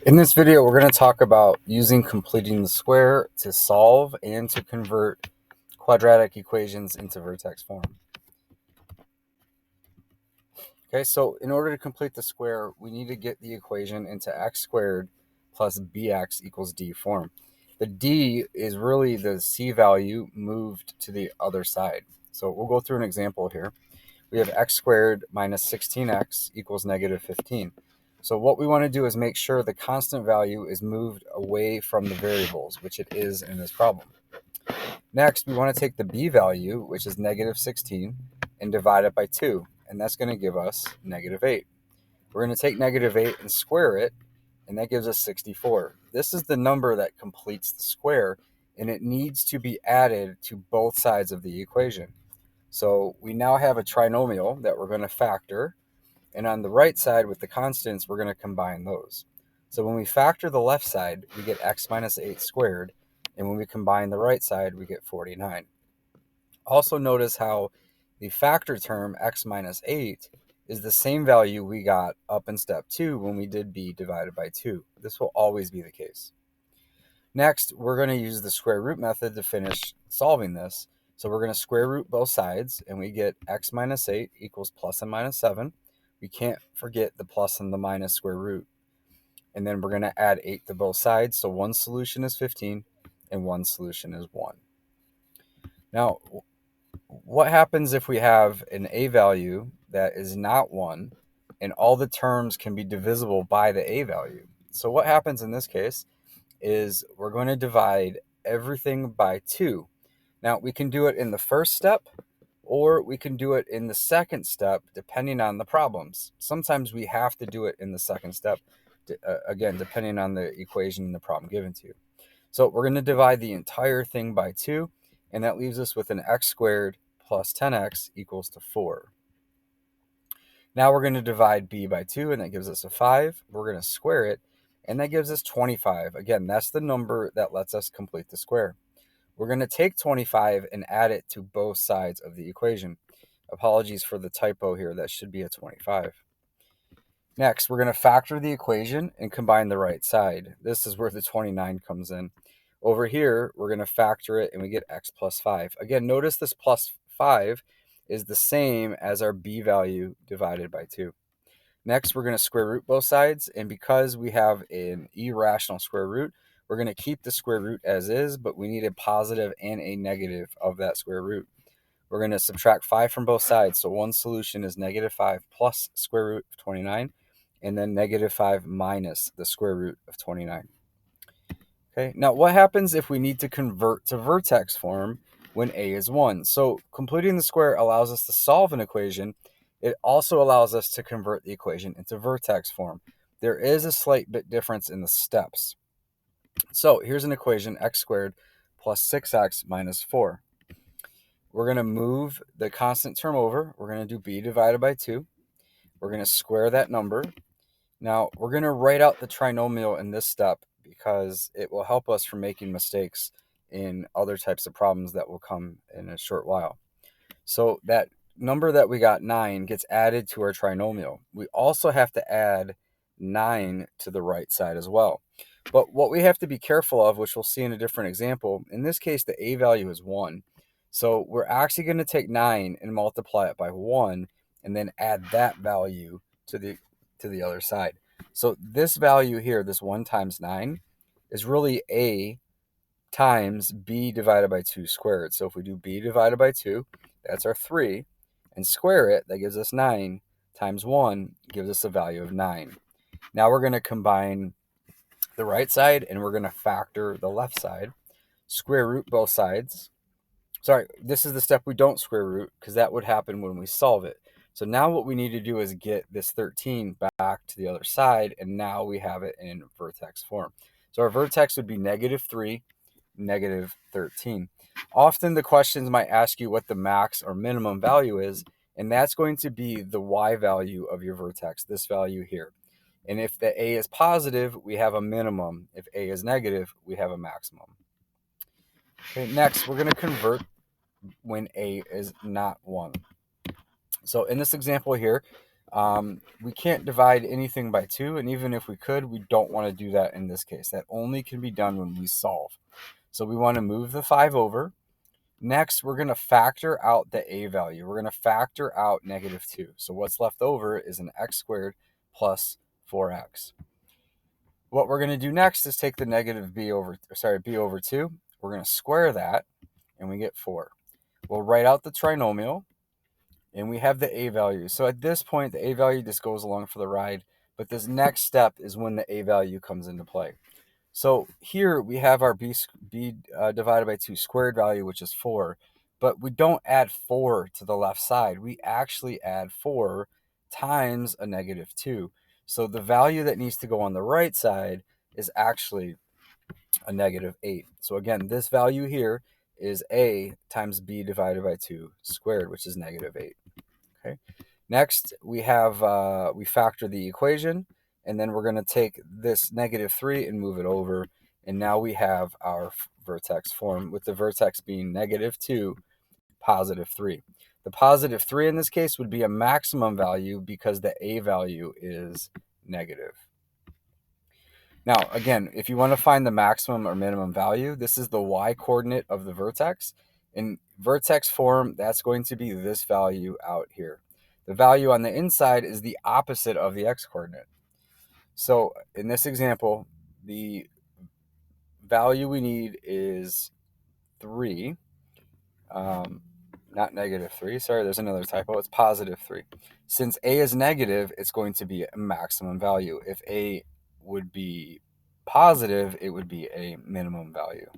In this video, we're going to talk about using completing the square to solve and to convert quadratic equations into vertex form. Okay, so in order to complete the square, we need to get the equation into x squared plus bx equals d form. The d is really the c value moved to the other side. So we'll go through an example here. We have x squared minus 16x equals negative 15. So what we want to do is make sure the constant value is moved away from the variables, which it is in this problem. Next, we want to take the b value, which is negative 16, and divide it by 2, and that's going to give us negative 8. We're going to take negative 8 and square it, and that gives us 64. This is the number that completes the square, and it needs to be added to both sides of the equation. So we now have a trinomial that we're going to factor, and on the right side with the constants, we're going to combine those. So when we factor the left side, we get x minus 8 squared, and when we combine the right side, we get 49. Also notice how the factor term x minus 8 is the same value we got up in step 2 when we did b divided by 2. This will always be the case. Next, we're going to use the square root method to finish solving this. So we're going to square root both sides, and we get x minus 8 equals plus and minus 7. We can't forget the plus and the minus square root. And then we're going to add 8 to both sides. So one solution is 15, and one solution is 1. Now, what happens if we have an a value that is not 1, and all the terms can be divisible by the a value? So what happens in this case is we're going to divide everything by 2. Now, we can do it in the first step, or we can do it in the second step, depending on the problems. Sometimes we have to do it in the second step, again, depending on the equation and the problem given to you. So we're going to divide the entire thing by 2, and that leaves us with an x squared plus 10x equals to 4. Now we're going to divide b by 2, and that gives us a 5. We're going to square it, and that gives us 25. Again, that's the number that lets us complete the square. We're going to take 25 and add it to both sides of the equation. Apologies for the typo here. That should be a 25. Next, we're going to factor the equation and combine the right side. This is where the 29 comes in. Over here, we're going to factor it, and we get x plus 5. Again, notice this plus 5 is the same as our b value divided by 2. Next, we're going to square root both sides, and because we have an irrational square root, we're going to keep the square root as is, but we need a positive and a negative of that square root. We're going to subtract 5 from both sides, so one solution is negative 5 plus square root of 29, and then negative 5 minus the square root of 29. Okay, now what happens if we need to convert to vertex form when a is 1? So completing the square allows us to solve an equation. It also allows us to convert the equation into vertex form. There is a slight bit difference in the steps. So here's an equation, x squared plus 6x minus 4. We're going to move the constant term over. We're going to do b divided by 2. We're going to square that number. Now, we're going to write out the trinomial in this step because it will help us from making mistakes in other types of problems that will come in a short while. So that number that we got, 9, gets added to our trinomial. We also have to add 9 to the right side as well. But what we have to be careful of, which we'll see in a different example, in this case, the a value is 1. So we're actually going to take 9 and multiply it by 1, and then add that value to the other side. So this value here, this 1 times 9, is really a times b divided by 2 squared. So if we do b divided by 2, that's our 3, and square it, that gives us 9, times 1 gives us a value of 9. Now we're going to combine the right side, and we're going to factor the left side. Square root both sides. Sorry, this is the step we don't square root, because that would happen when we solve it. So now what we need to do is get this 13 back to the other side, and now we have it in vertex form. So our vertex would be negative 3, negative 13. Often the questions might ask you what the max or minimum value is, and that's going to be the y value of your vertex, this value here. And if the a is positive, we have a minimum. If a is negative, we have a maximum. Okay, next, we're going to convert when a is not 1. So in this example here, We can't divide anything by 2, and even if we could, we don't want to do that in this case. That only can be done when we solve. So we want to move the 5 over. Next, we're going to factor out the a value. We're going to factor out -2. So what's left over is an x squared plus 4x. What we're going to do next is take the b over 2. We're going to square that, and we get 4. We'll write out the trinomial, and we have the a value. So at this point, the a value just goes along for the ride, but this next step is when the a value comes into play. So here we have our b divided by 2 squared value, which is 4, but we don't add 4 to the left side. We actually add 4 times a -2. So the value that needs to go on the right side is actually a -8. So again, this value here is a times b divided by 2 squared, which is -8. Okay. Next, we have we factor the equation, and then we're going to take this -3 and move it over, and now we have our vertex form, with the vertex being -2, +3. The +3 in this case would be a maximum value because the a value is negative. Now, again, if you want to find the maximum or minimum value, this is the y-coordinate of the vertex. In vertex form, that's going to be this value out here. The value on the inside is the opposite of the x-coordinate. So in this example, the value we need is 3. Not -3. Sorry, there's another typo. It's +3. Since a is negative, it's going to be a maximum value. If a would be positive, it would be a minimum value.